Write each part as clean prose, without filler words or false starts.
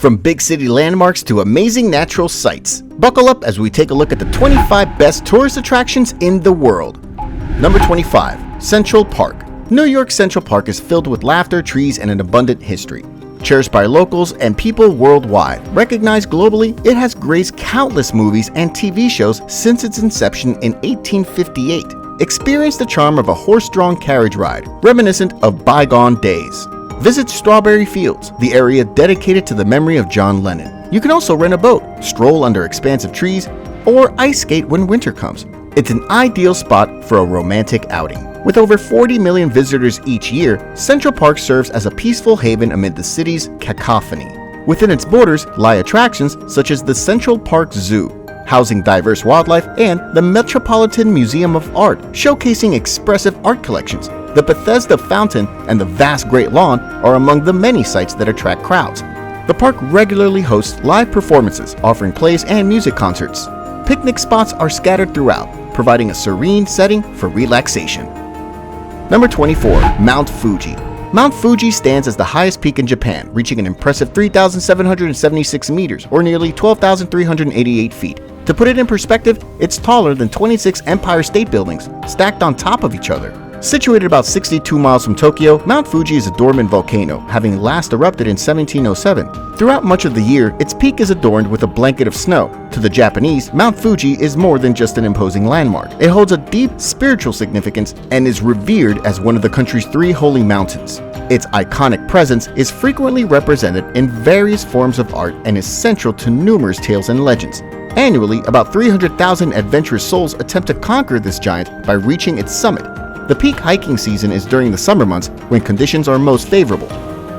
From big city landmarks to amazing natural sights. Buckle up as we take a look at the 25 best tourist attractions in the world. Number 25. Central Park. New York's Central Park is filled with laughter, trees, and an abundant history. Cherished by locals and people worldwide, recognized globally, it has graced countless movies and TV shows since its inception in 1858. Experience the charm of a horse-drawn carriage ride, reminiscent of bygone days. Visit Strawberry Fields, the area dedicated to the memory of John Lennon. You can also rent a boat, stroll under expansive trees, or ice skate when winter comes. It's an ideal spot for a romantic outing. With over 40 million visitors each year, Central Park serves as a peaceful haven amid the city's cacophony. Within its borders lie attractions such as the Central Park Zoo, housing diverse wildlife, and the Metropolitan Museum of Art, showcasing expressive art collections. The Bethesda Fountain and the vast Great Lawn are among the many sites that attract crowds. The park regularly hosts live performances, offering plays and music concerts. Picnic spots are scattered throughout, providing a serene setting for relaxation. Number 24. Mount Fuji. Mount Fuji stands as the highest peak in Japan, reaching an impressive 3,776 meters, or nearly 12,388 feet. To put it in perspective, it's taller than 26 Empire State Buildings, stacked on top of each other. Situated about 62 miles from Tokyo, Mount Fuji is a dormant volcano, having last erupted in 1707. Throughout much of the year, its peak is adorned with a blanket of snow. To the Japanese, Mount Fuji is more than just an imposing landmark. It holds a deep spiritual significance and is revered as one of the country's 3 holy mountains. Its iconic presence is frequently represented in various forms of art and is central to numerous tales and legends. Annually, about 300,000 adventurous souls attempt to conquer this giant by reaching its summit. The peak hiking season is during the summer months when conditions are most favorable.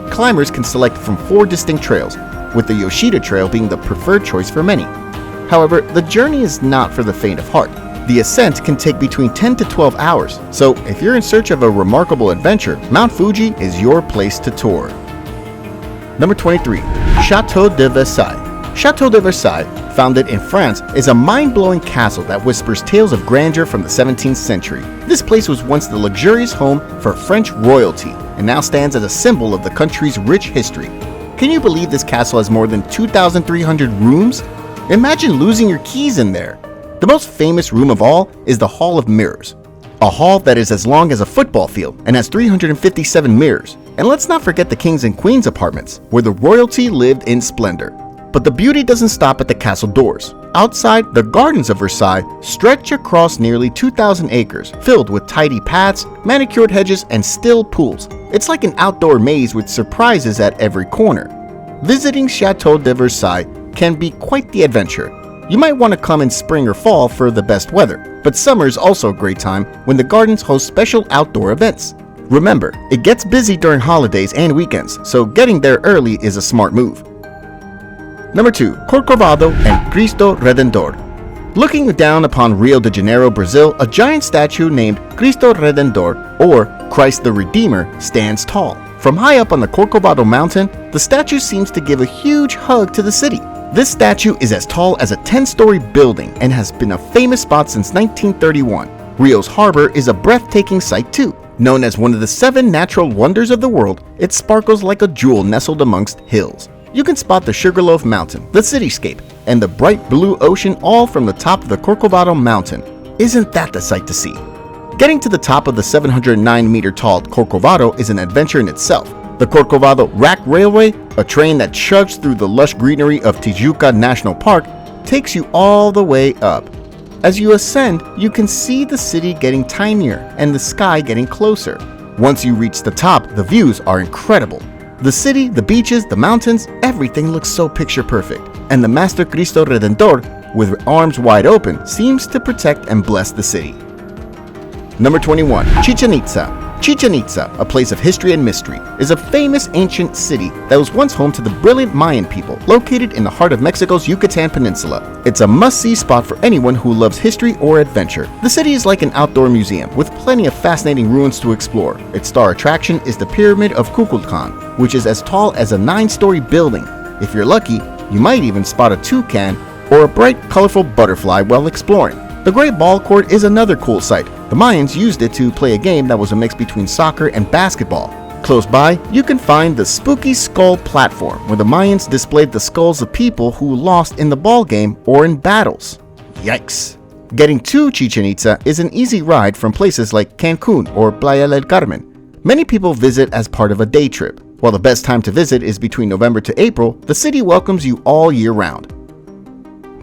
Climbers can select from 4 distinct trails, with the Yoshida Trail being the preferred choice for many. However, the journey is not for the faint of heart. The ascent can take between 10 to 12 hours, so if you're in search of a remarkable adventure, Mount Fuji is your place to tour. Number 23. Chateau de Versailles. Chateau de Versailles, founded in France, is a mind-blowing castle that whispers tales of grandeur from the 17th century. This place was once the luxurious home for French royalty and now stands as a symbol of the country's rich history. Can you believe this castle has more than 2,300 rooms? Imagine losing your keys in there. The most famous room of all is the Hall of Mirrors, a hall that is as long as a football field and has 357 mirrors. And let's not forget the king's and queen's apartments, where the royalty lived in splendor. But the beauty doesn't stop at the castle doors. Outside, the gardens of Versailles stretch across nearly 2,000 acres, filled with tidy paths, manicured hedges, and still pools. It's like an outdoor maze with surprises at every corner. Visiting Chateau de Versailles can be quite the adventure. You might want to come in spring or fall for the best weather, but summer is also a great time when the gardens host special outdoor events. Remember, it gets busy during holidays and weekends, so getting there early is a smart move. Number 2. Corcovado and Cristo Redentor. Looking down upon Rio de Janeiro, Brazil, a giant statue named Cristo Redentor, or Christ the Redeemer, stands tall. From high up on the Corcovado mountain, the statue seems to give a huge hug to the city. This statue is as tall as a 10-story building and has been a famous spot since 1931. Rio's harbor is a breathtaking sight too. Known as one of the 7 natural wonders of the world, it sparkles like a jewel nestled amongst hills. You can spot the Sugarloaf Mountain, the cityscape, and the bright blue ocean all from the top of the Corcovado mountain. Isn't that the sight to see? Getting to the top of the 709-meter tall Corcovado is an adventure in itself. The Corcovado Rack Railway, a train that chugs through the lush greenery of Tijuca National Park, takes you all the way up. As you ascend, you can see the city getting tinier and the sky getting closer. Once you reach the top, the views are incredible. The city, the beaches, the mountains, everything looks so picture perfect. And the Master Cristo Redentor, with arms wide open, seems to protect and bless the city. Number 21. Chichen Itza. Chichen Itza, a place of history and mystery, is a famous ancient city that was once home to the brilliant Mayan people, located in the heart of Mexico's Yucatan Peninsula. It's a must-see spot for anyone who loves history or adventure. The city is like an outdoor museum, with plenty of fascinating ruins to explore. Its star attraction is the Pyramid of Kukulkan, which is as tall as a 9-story building. If you're lucky, you might even spot a toucan or a bright, colorful butterfly while exploring. The Great Ball Court is another cool sight. The Mayans used it to play a game that was a mix between soccer and basketball. Close by, you can find the Spooky Skull platform, where the Mayans displayed the skulls of people who lost in the ball game or in battles. Yikes! Getting to Chichen Itza is an easy ride from places like Cancun or Playa del Carmen. Many people visit as part of a day trip. While the best time to visit is between November to April, the city welcomes you all year round.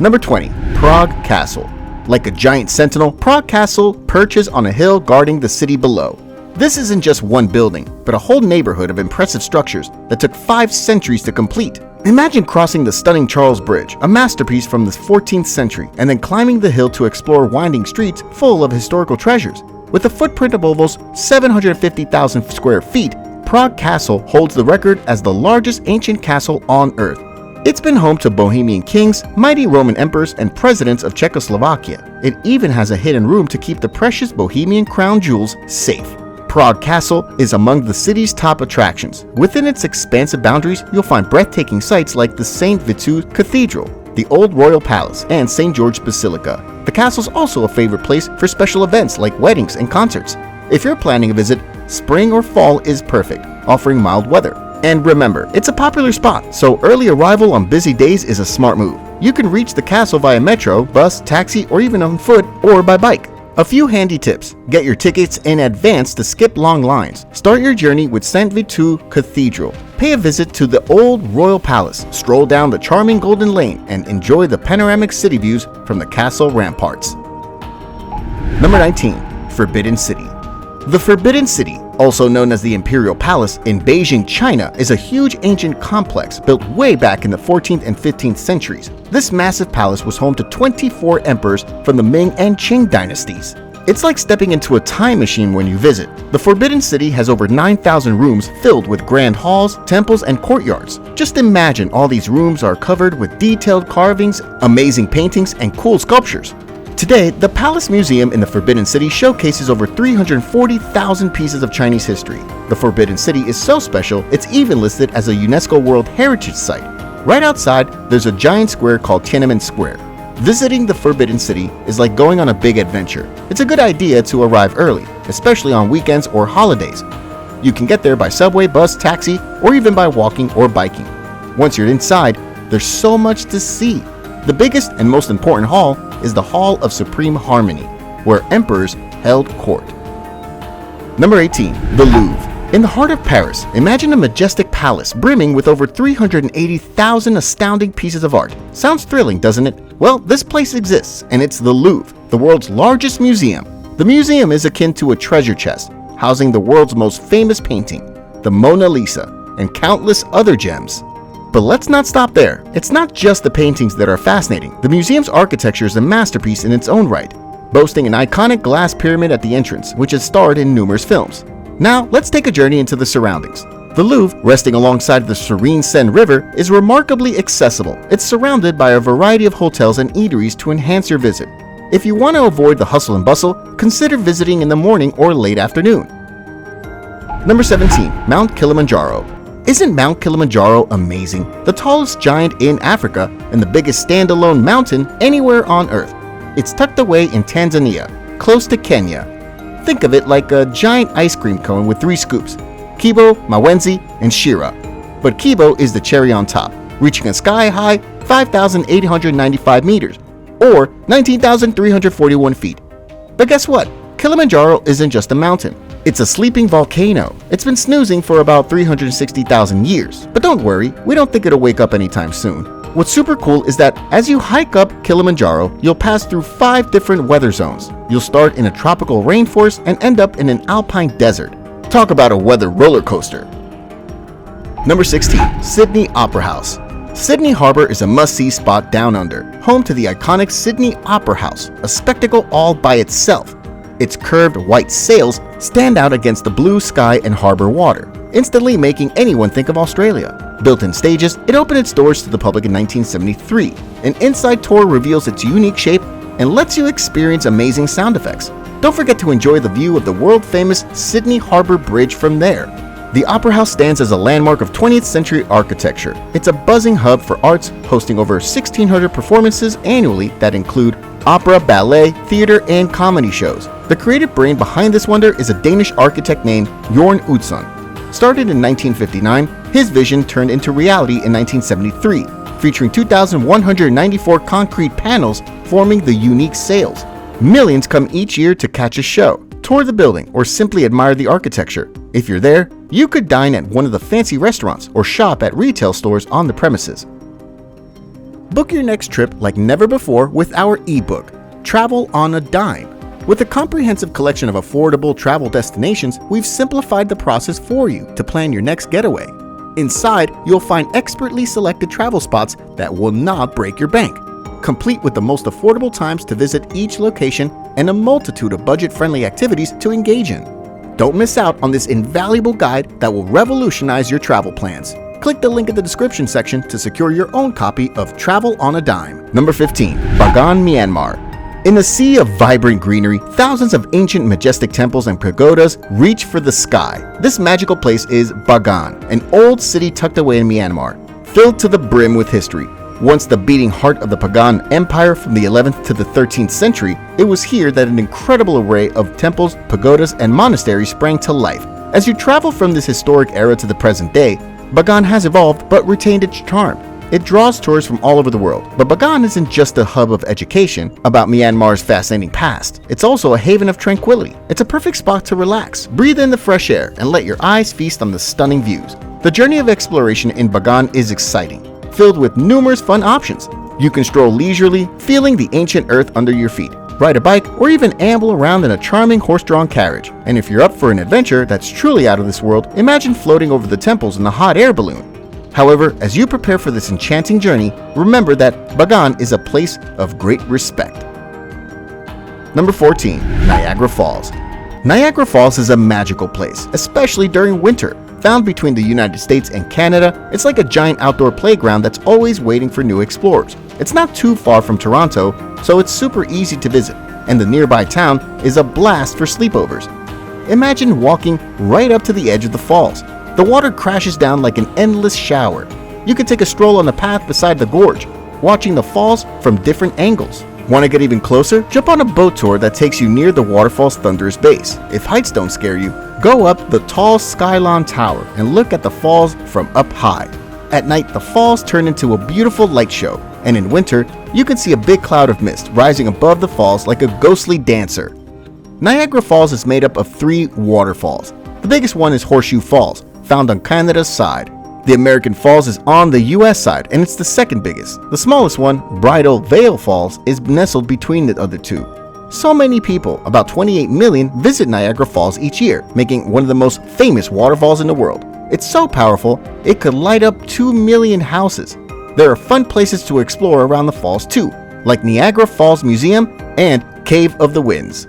Number 20. Prague Castle. Like a giant sentinel, Prague Castle perches on a hill guarding the city below. This isn't just one building, but a whole neighborhood of impressive structures that took 5 centuries to complete. Imagine crossing the stunning Charles Bridge, a masterpiece from the 14th century, and then climbing the hill to explore winding streets full of historical treasures. With a footprint of almost 750,000 square feet, Prague Castle holds the record as the largest ancient castle on Earth. It's been home to Bohemian kings, mighty Roman emperors, and presidents of Czechoslovakia. It even has a hidden room to keep the precious Bohemian crown jewels safe. Prague Castle is among the city's top attractions. Within its expansive boundaries, you'll find breathtaking sights like the St. Vitus Cathedral, the Old Royal Palace, and St. George Basilica. The castle's also a favorite place for special events like weddings and concerts. If you're planning a visit, spring or fall is perfect, offering mild weather. And remember, it's a popular spot, so early arrival on busy days is a smart move. You can reach the castle via metro, bus, taxi, or even on foot or by bike. A few handy tips. Get your tickets in advance to skip long lines. Start your journey with St. Vitus Cathedral. Pay a visit to the Old Royal Palace. Stroll down the charming Golden Lane and enjoy the panoramic city views from the castle ramparts. Number 19. Forbidden City. The Forbidden City, also known as the Imperial Palace in Beijing, China, is a huge ancient complex built way back in the 14th and 15th centuries. This massive palace was home to 24 emperors from the Ming and Qing dynasties. It's like stepping into a time machine when you visit. The Forbidden City has over 9,000 rooms filled with grand halls, temples, and courtyards. Just imagine all these rooms are covered with detailed carvings, amazing paintings, and cool sculptures. Today, the Palace Museum in the Forbidden City showcases over 340,000 pieces of Chinese history. The Forbidden City is so special, it's even listed as a UNESCO World Heritage Site. Right outside, there's a giant square called Tiananmen Square. Visiting the Forbidden City is like going on a big adventure. It's a good idea to arrive early, especially on weekends or holidays. You can get there by subway, bus, taxi, or even by walking or biking. Once you're inside, there's so much to see. The biggest and most important hall is the Hall of Supreme Harmony, where emperors held court. Number 18. The Louvre. In the heart of Paris, imagine a majestic palace brimming with over 380,000 astounding pieces of art. Sounds thrilling, doesn't it? Well, this place exists, and it's the Louvre, the world's largest museum. The museum is akin to a treasure chest, housing the world's most famous painting, the Mona Lisa, and countless other gems. But let's not stop there. It's not just the paintings that are fascinating. The museum's architecture is a masterpiece in its own right, boasting an iconic glass pyramid at the entrance, which has starred in numerous films. Now, let's take a journey into the surroundings. The Louvre, resting alongside the serene Seine River, is remarkably accessible. It's surrounded by a variety of hotels and eateries to enhance your visit. If you want to avoid the hustle and bustle, consider visiting in the morning or late afternoon. Number 17. Mount Kilimanjaro. Isn't Mount Kilimanjaro amazing? The tallest giant in Africa and the biggest standalone mountain anywhere on Earth. It's tucked away in Tanzania, close to Kenya. Think of it like a giant ice cream cone with 3 scoops: Kibo, Mawenzi, and Shira. But Kibo is the cherry on top, reaching a sky-high 5,895 meters, or 19,341 feet. But guess what? Kilimanjaro isn't just a mountain. It's a sleeping volcano. It's been snoozing for about 360,000 years. But don't worry, we don't think it'll wake up anytime soon. What's super cool is that as you hike up Kilimanjaro, you'll pass through 5 different weather zones. You'll start in a tropical rainforest and end up in an alpine desert. Talk about a weather roller coaster. Number 16. Sydney Opera House. Sydney Harbour is a must-see spot down under, home to the iconic Sydney Opera House, a spectacle all by itself. Its curved white sails stand out against the blue sky and harbour water, instantly making anyone think of Australia. Built in stages, it opened its doors to the public in 1973. An inside tour reveals its unique shape and lets you experience amazing sound effects. Don't forget to enjoy the view of the world-famous Sydney Harbour Bridge from there. The Opera House stands as a landmark of 20th century architecture. It's a buzzing hub for arts, hosting over 1,600 performances annually that include opera, ballet, theater, and comedy shows. The creative brain behind this wonder is a Danish architect named Jorn Utzon. Started in 1959, his vision turned into reality in 1973, featuring 2,194 concrete panels forming the unique sails. Millions come each year to catch a show, tour the building, or simply admire the architecture. If you're there, you could dine at one of the fancy restaurants or shop at retail stores on the premises. Book your next trip like never before with our ebook, Travel on a Dime. With a comprehensive collection of affordable travel destinations, we've simplified the process for you to plan your next getaway. Inside, you'll find expertly selected travel spots that will not break your bank, complete with the most affordable times to visit each location and a multitude of budget-friendly activities to engage in. Don't miss out on this invaluable guide that will revolutionize your travel plans. Click the link in the description section to secure your own copy of Travel on a Dime. Number 15. Bagan, Myanmar. In a sea of vibrant greenery, thousands of ancient majestic temples and pagodas reach for the sky. This magical place is Bagan, an old city tucked away in Myanmar, filled to the brim with history. Once the beating heart of the Pagan Empire from the 11th to the 13th century, it was here that an incredible array of temples, pagodas, and monasteries sprang to life. As you travel from this historic era to the present day, Bagan has evolved but retained its charm. It draws tourists from all over the world, but Bagan isn't just a hub of education about Myanmar's fascinating past. It's also a haven of tranquility. It's a perfect spot to relax, breathe in the fresh air, and let your eyes feast on the stunning views. The journey of exploration in Bagan is exciting, filled with numerous fun options. You can stroll leisurely, feeling the ancient earth under your feet, ride a bike, or even amble around in a charming horse-drawn carriage. And if you're up for an adventure that's truly out of this world, imagine floating over the temples in a hot air balloon. However, as you prepare for this enchanting journey, remember that Bagan is a place of great respect. Number 14. Niagara Falls. Niagara Falls is a magical place, especially during winter. Found between the United States and Canada, it's like a giant outdoor playground that's always waiting for new explorers. It's not too far from Toronto, so it's super easy to visit, and the nearby town is a blast for sleepovers. Imagine walking right up to the edge of the falls. The water crashes down like an endless shower. You can take a stroll on the path beside the gorge, watching the falls from different angles. Want to get even closer? Jump on a boat tour that takes you near the waterfall's thunderous base. If heights don't scare you, go up the tall Skylon Tower and look at the falls from up high. At night, the falls turn into a beautiful light show, and in winter, you can see a big cloud of mist rising above the falls like a ghostly dancer. Niagara Falls is made up of 3 waterfalls. The biggest one is Horseshoe Falls, found on Canada's side. The American Falls is on the US side, and it's the second biggest. The smallest one, Bridal Veil Falls, is nestled between the other two. So many people, about 28 million, visit Niagara Falls each year, making one of the most famous waterfalls in the world. It's so powerful, it could light up 2 million houses. There are fun places to explore around the falls too, like Niagara Falls Museum and Cave of the Winds.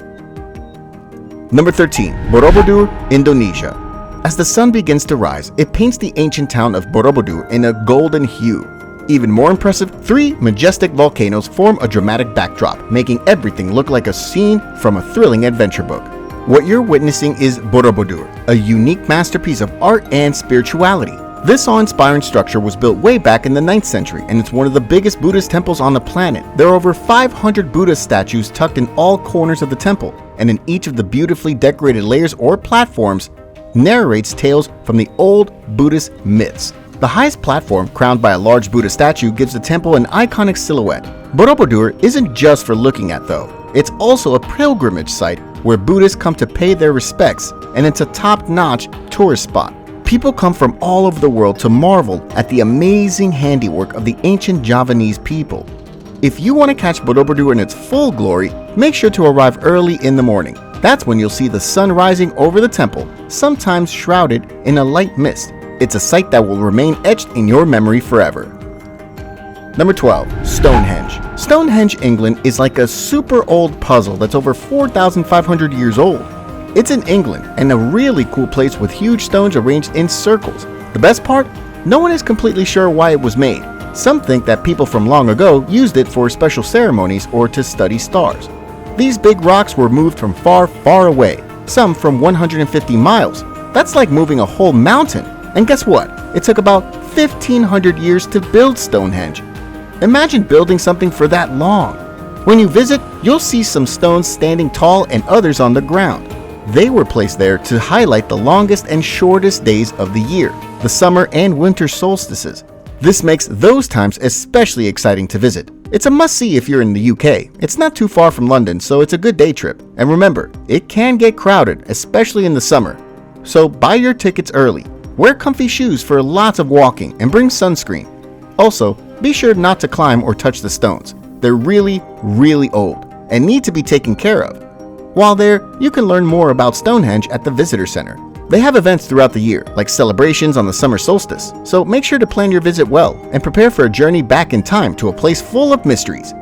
Number 13. Borobudur, Indonesia. As the sun begins to rise, it paints the ancient town of Borobudur in a golden hue. Even more impressive, 3 majestic volcanoes form a dramatic backdrop, making everything look like a scene from a thrilling adventure book. What you're witnessing is Borobudur, a unique masterpiece of art and spirituality. This awe-inspiring structure was built way back in the 9th century, and it's one of the biggest Buddhist temples on the planet. There are over 500 Buddha statues tucked in all corners of the temple, and in each of the beautifully decorated layers or platforms narrates tales from the old Buddhist myths. The highest platform, crowned by a large Buddha statue, gives the temple an iconic silhouette. Borobudur isn't just for looking at though. It's also a pilgrimage site where Buddhists come to pay their respects, and it's a top-notch tourist spot. People come from all over the world to marvel at the amazing handiwork of the ancient Javanese people. If you want to catch Borobudur in its full glory, make sure to arrive early in the morning. That's when you'll see the sun rising over the temple, sometimes shrouded in a light mist. It's a sight that will remain etched in your memory forever. Number 12. Stonehenge. Stonehenge, England is like a super old puzzle that's over 4,500 years old. It's in England and a really cool place with huge stones arranged in circles. The best part? No one is completely sure why it was made. Some think that people from long ago used it for special ceremonies or to study stars. These big rocks were moved from far, far away, some from 150 miles. That's like moving a whole mountain. And guess what? It took about 1,500 years to build Stonehenge. Imagine building something for that long. When you visit, you'll see some stones standing tall and others on the ground. They were placed there to highlight the longest and shortest days of the year, the summer and winter solstices. This makes those times especially exciting to visit. It's a must-see if you're in the UK. It's not too far from London, so it's a good day trip. And remember, it can get crowded, especially in the summer. So buy your tickets early. Wear comfy shoes for lots of walking and bring sunscreen. Also, be sure not to climb or touch the stones. They're really, really old and need to be taken care of. While there, you can learn more about Stonehenge at the Visitor Center. They have events throughout the year, like celebrations on the summer solstice, so make sure to plan your visit well and prepare for a journey back in time to a place full of mysteries.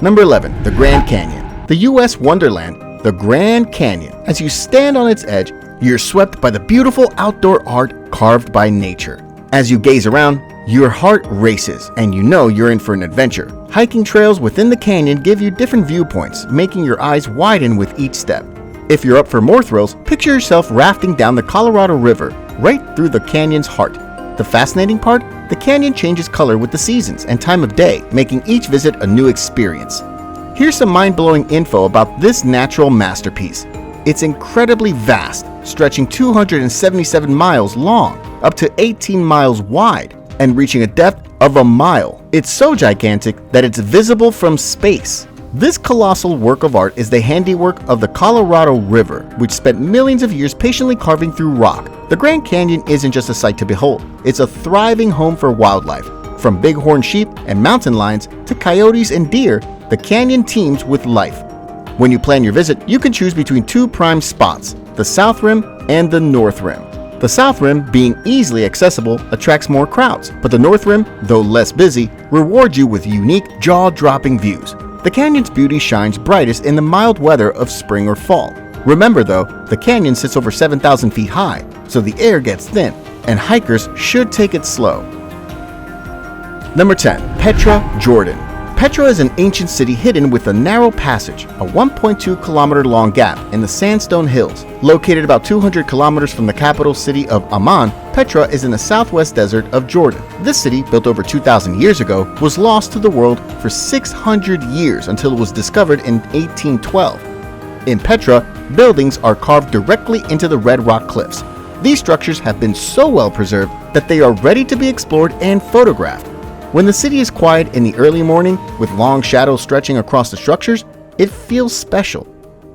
Number 11. The Grand Canyon. The US wonderland, the Grand Canyon. As you stand on its edge, you're swept by the beautiful outdoor art carved by nature. As you gaze around, your heart races and you know you're in for an adventure. Hiking trails within the canyon give you different viewpoints, making your eyes widen with each step. If you're up for more thrills, picture yourself rafting down the Colorado River right through the canyon's heart. The fascinating part? The canyon changes color with the seasons and time of day, making each visit a new experience. Here's some mind-blowing info about this natural masterpiece. It's incredibly vast, stretching 277 miles long, up to 18 miles wide, and reaching a depth of a mile. It's so gigantic that it's visible from space. This colossal work of art is the handiwork of the Colorado River, which spent millions of years patiently carving through rock. The Grand Canyon isn't just a sight to behold, it's a thriving home for wildlife. From bighorn sheep and mountain lions to coyotes and deer, the canyon teems with life. When you plan your visit, you can choose between two prime spots, the South Rim and the North Rim. The South Rim, being easily accessible, attracts more crowds, but the North Rim, though less busy, rewards you with unique, jaw-dropping views. The canyon's beauty shines brightest in the mild weather of spring or fall. Remember though, the canyon sits over 7,000 feet high, so the air gets thin, and hikers should take it slow. Number 10. Petra Jordan. Petra is an ancient city hidden with a narrow passage, a 1.2 kilometer long gap in the sandstone hills. Located about 200 kilometers from the capital city of Amman, Petra is in the southwest desert of Jordan. This city, built over 2,000 years ago, was lost to the world for 600 years until it was discovered in 1812. In Petra, buildings are carved directly into the red rock cliffs. These structures have been so well preserved that they are ready to be explored and photographed. When the city is quiet in the early morning, with long shadows stretching across the structures, it feels special.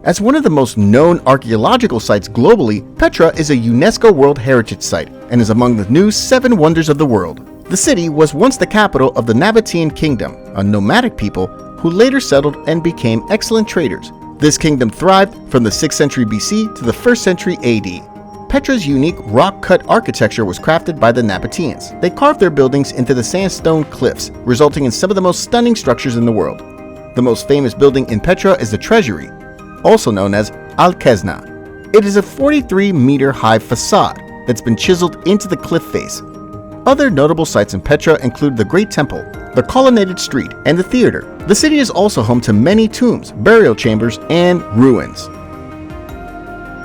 As one of the most known archaeological sites globally, Petra is a UNESCO World Heritage Site and is among the new 7 wonders of the world. The city was once the capital of the Nabatean Kingdom, a nomadic people who later settled and became excellent traders. This kingdom thrived from the 6th century BC to the 1st century AD. Petra's unique rock-cut architecture was crafted by the Nabateans. They carved their buildings into the sandstone cliffs, resulting in some of the most stunning structures in the world. The most famous building in Petra is the Treasury, also known as Al-Kezna. It is a 43-meter-high facade that's been chiseled into the cliff face. Other notable sites in Petra include the Great Temple, the Colonnaded Street, and the theater. The city is also home to many tombs, burial chambers, and ruins.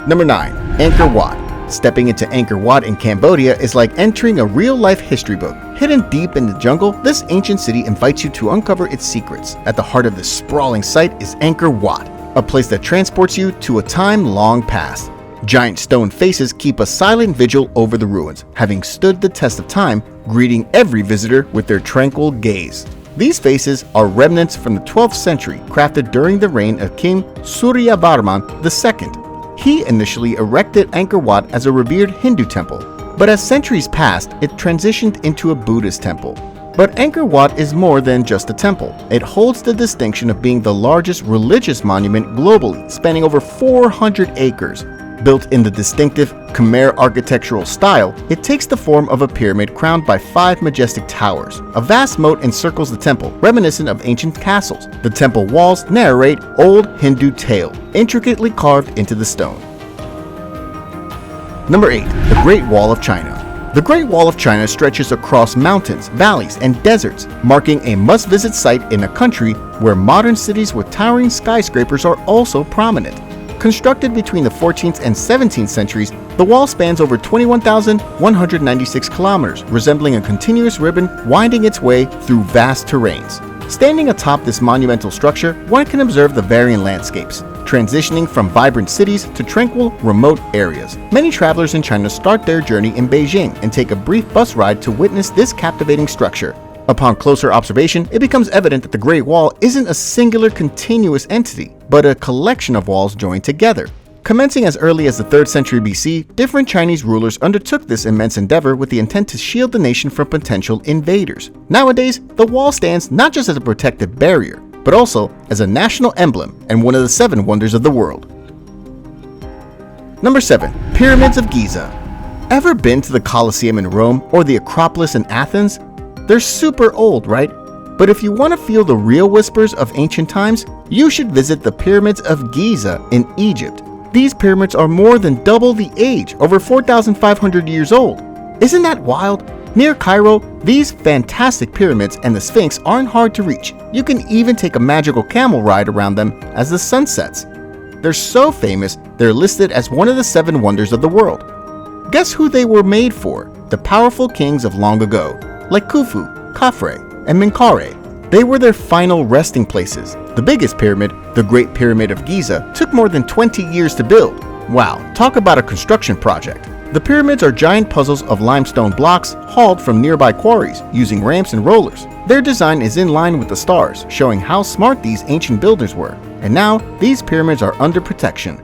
Number 9. Angkor Wat. Stepping into Angkor Wat in Cambodia is like entering a real-life history book. Hidden deep in the jungle, this ancient city invites you to uncover its secrets. At the heart of this sprawling site is Angkor Wat, a place that transports you to a time long past. Giant stone faces keep a silent vigil over the ruins, having stood the test of time, greeting every visitor with their tranquil gaze. These faces are remnants from the 12th century, crafted during the reign of King Suryavarman II. He initially erected Angkor Wat as a revered Hindu temple, but as centuries passed, it transitioned into a Buddhist temple. But Angkor Wat is more than just a temple. It holds the distinction of being the largest religious monument globally, spanning over 400 acres. Built in the distinctive Khmer architectural style, it takes the form of a pyramid crowned by 5 majestic towers. A vast moat encircles the temple, reminiscent of ancient castles. The temple walls narrate old Hindu tale, intricately carved into the stone. Number 8. The Great Wall of China. The Great Wall of China stretches across mountains, valleys, and deserts, marking a must-visit site in a country where modern cities with towering skyscrapers are also prominent. Constructed between the 14th and 17th centuries, the wall spans over 21,196 kilometers, resembling a continuous ribbon winding its way through vast terrains. Standing atop this monumental structure, one can observe the varying landscapes. transitioning from vibrant cities to tranquil, remote areas. Many travelers in China start their journey in Beijing and take a brief bus ride to witness this captivating structure. Upon closer observation, it becomes evident that the Great Wall isn't a singular continuous entity, but a collection of walls joined together. Commencing as early as the 3rd century BC, different Chinese rulers undertook this immense endeavor with the intent to shield the nation from potential invaders. Nowadays, the wall stands not just as a protective barrier, but also as a national emblem and one of the 7 wonders of the world. Number 7. Pyramids of Giza. Ever been to the Coliseum in Rome or the Acropolis in Athens? They're super old, right? But if you want to feel the real whispers of ancient times, you should visit the Pyramids of Giza in Egypt. These pyramids are more than double the age, over 4,500 years old. Isn't that wild? Near Cairo, these fantastic pyramids and the Sphinx aren't hard to reach. You can even take a magical camel ride around them as the sun sets. They're so famous, they're listed as one of the 7 wonders of the world. Guess who they were made for? The powerful kings of long ago, like Khufu, Khafre, and Menkaure. They were their final resting places. The biggest pyramid, the Great Pyramid of Giza, took more than 20 years to build. Wow, talk about a construction project. The pyramids are giant puzzles of limestone blocks hauled from nearby quarries using ramps and rollers. Their design is in line with the stars, showing how smart these ancient builders were. And now, these pyramids are under protection.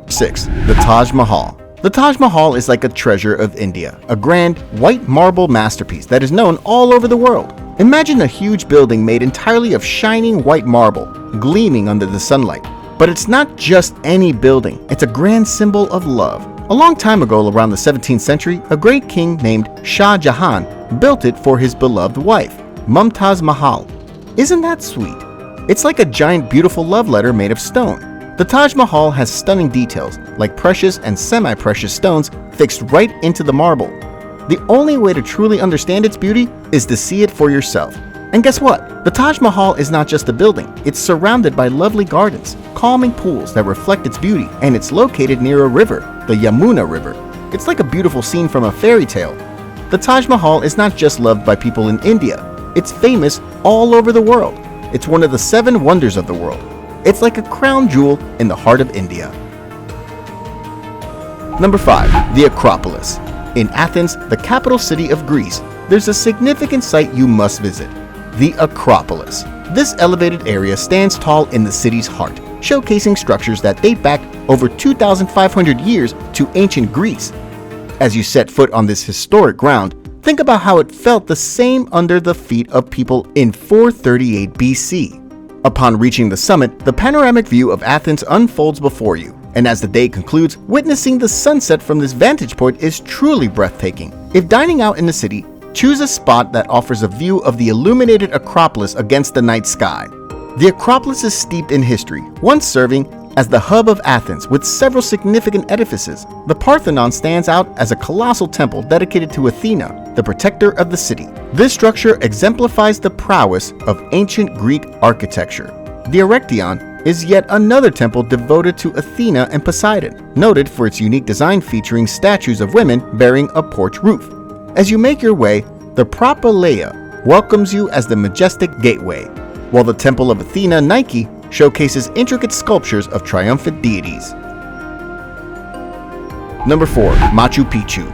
6. The Taj Mahal. The Taj Mahal is like a treasure of India, a grand, white marble masterpiece that is known all over the world. Imagine a huge building made entirely of shining white marble, gleaming under the sunlight. But it's not just any building, it's a grand symbol of love. A long time ago, around the 17th century, a great king named Shah Jahan built it for his beloved wife, Mumtaz Mahal. Isn't that sweet? It's like a giant beautiful love letter made of stone. The Taj Mahal has stunning details, like precious and semi-precious stones fixed right into the marble. The only way to truly understand its beauty is to see it for yourself. And guess what? The Taj Mahal is not just a building, it's surrounded by lovely gardens, calming pools that reflect its beauty, and it's located near a river, the Yamuna River. It's like a beautiful scene from a fairy tale. The Taj Mahal is not just loved by people in India, it's famous all over the world. It's one of the 7 wonders of the world. It's like a crown jewel in the heart of India. Number 5. The Acropolis. In Athens, the capital city of Greece, there's a significant site you must visit, the Acropolis. This elevated area stands tall in the city's heart, showcasing structures that date back over 2,500 years to ancient Greece. As you set foot on this historic ground, think about how it felt the same under the feet of people in 438 BC. Upon reaching the summit, the panoramic view of Athens unfolds before you, and as the day concludes, witnessing the sunset from this vantage point is truly breathtaking. If dining out in the city, choose a spot that offers a view of the illuminated Acropolis against the night sky. The Acropolis is steeped in history, once serving as the hub of Athens with several significant edifices. The Parthenon stands out as a colossal temple dedicated to Athena, the protector of the city. This structure exemplifies the prowess of ancient Greek architecture. The Erechtheion is yet another temple devoted to Athena and Poseidon, noted for its unique design featuring statues of women bearing a porch roof. As you make your way, the Propylaea welcomes you as the majestic gateway, while the Temple of Athena Nike showcases intricate sculptures of triumphant deities. Number 4. Machu Picchu.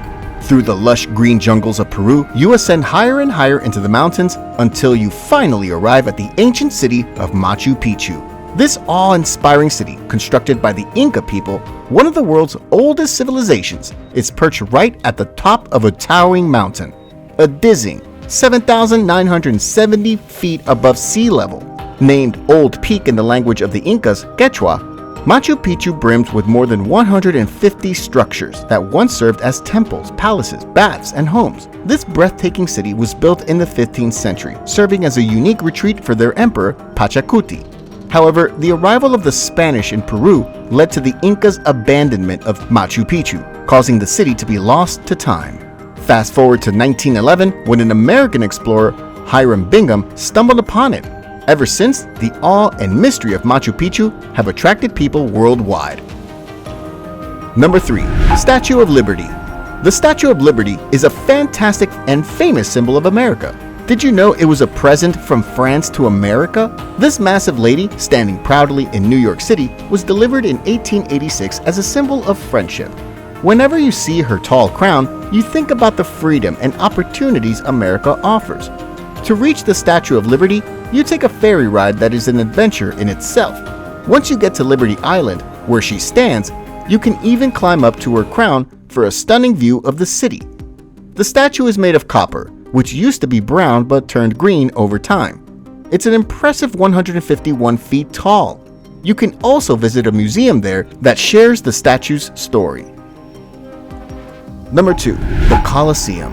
Through the lush green jungles of Peru, you ascend higher and higher into the mountains until you finally arrive at the ancient city of Machu Picchu. This awe-inspiring city, constructed by the Inca people, one of the world's oldest civilizations, is perched right at the top of a towering mountain, a dizzying 7,970 feet above sea level. Named Old Peak in the language of the Incas, Quechua, Machu Picchu brims with more than 150 structures that once served as temples, palaces, baths, and homes. This breathtaking city was built in the 15th century, serving as a unique retreat for their emperor, Pachacuti. However, the arrival of the Spanish in Peru led to the Incas' abandonment of Machu Picchu, causing the city to be lost to time. Fast forward to 1911, when an American explorer, Hiram Bingham, stumbled upon it. Ever since, the awe and mystery of Machu Picchu have attracted people worldwide. Number 3. Statue of Liberty. The Statue of Liberty is a fantastic and famous symbol of America. Did you know it was a present from France to America? This massive lady, standing proudly in New York City, was delivered in 1886 as a symbol of friendship. Whenever you see her tall crown, you think about the freedom and opportunities America offers. To reach the Statue of Liberty, you take a ferry ride that is an adventure in itself. Once you get to Liberty Island, where she stands, you can even climb up to her crown for a stunning view of the city. The statue is made of copper, which used to be brown but turned green over time. It's an impressive 151 feet tall. You can also visit a museum there that shares the statue's story. Number 2. The Colosseum.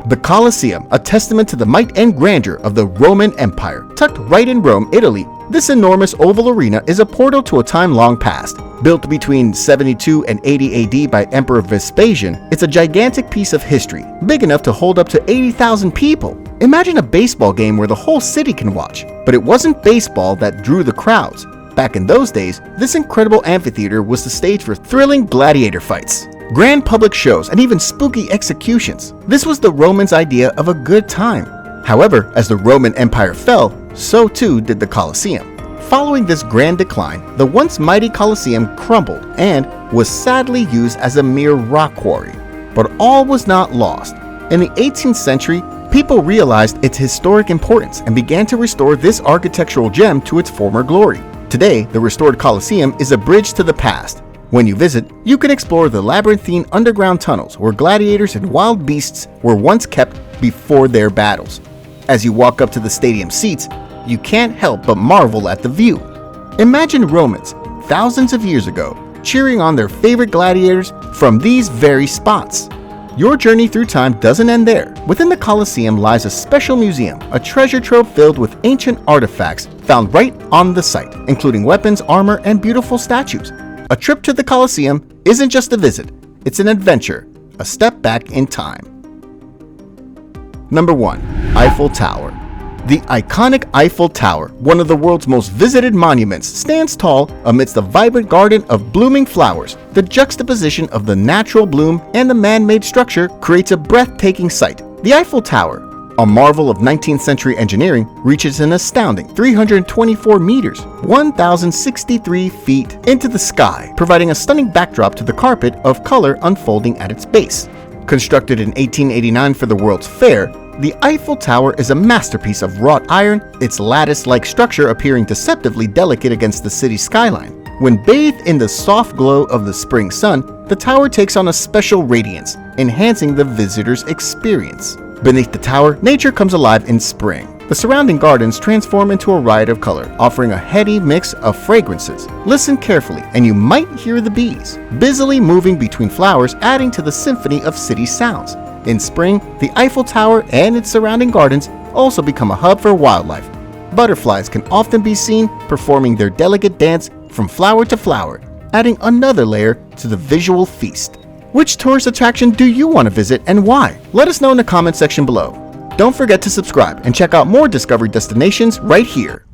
The Colosseum, a testament to the might and grandeur of the Roman Empire. Tucked right in Rome, Italy, this enormous oval arena is a portal to a time long past. Built between 72 and 80 AD by Emperor Vespasian, it's a gigantic piece of history, big enough to hold up to 80,000 people. Imagine a baseball game where the whole city can watch. But it wasn't baseball that drew the crowds. Back in those days, this incredible amphitheater was the stage for thrilling gladiator fights, grand public shows, and even spooky executions. This was the Romans' idea of a good time. However, as the Roman Empire fell, so too did the Colosseum. Following this grand decline, the once mighty Colosseum crumbled and was sadly used as a mere rock quarry. But all was not lost. In the 18th century, people realized its historic importance and began to restore this architectural gem to its former glory. Today, the restored Colosseum is a bridge to the past. When you visit, you can explore the labyrinthine underground tunnels where gladiators and wild beasts were once kept before their battles. As you walk up to the stadium seats, you can't help but marvel at the view. Imagine Romans, thousands of years ago, cheering on their favorite gladiators from these very spots. Your journey through time doesn't end there. Within the Colosseum lies a special museum, a treasure trove filled with ancient artifacts found right on the site, including weapons, armor, and beautiful statues. A trip to the Colosseum isn't just a visit, it's an adventure, a step back in time. Number 1. Eiffel Tower. The iconic Eiffel Tower, one of the world's most visited monuments, stands tall amidst a vibrant garden of blooming flowers. The juxtaposition of the natural bloom and the man-made structure creates a breathtaking sight. The Eiffel Tower, a marvel of 19th century engineering, reaches an astounding 324 meters, 1,063 feet into the sky, providing a stunning backdrop to the carpet of color unfolding at its base. Constructed in 1889 for the World's Fair, the Eiffel Tower is a masterpiece of wrought iron, its lattice-like structure appearing deceptively delicate against the city's skyline. When bathed in the soft glow of the spring sun, the tower takes on a special radiance, enhancing the visitor's experience. Beneath the tower, nature comes alive in spring. The surrounding gardens transform into a riot of color, offering a heady mix of fragrances. Listen carefully, and you might hear the bees, busily moving between flowers, adding to the symphony of city sounds. In spring, the Eiffel Tower and its surrounding gardens also become a hub for wildlife. Butterflies can often be seen performing their delicate dance from flower to flower, adding another layer to the visual feast. Which tourist attraction do you want to visit and why? Let us know in the comment section below. Don't forget to subscribe and check out more discovery destinations right here.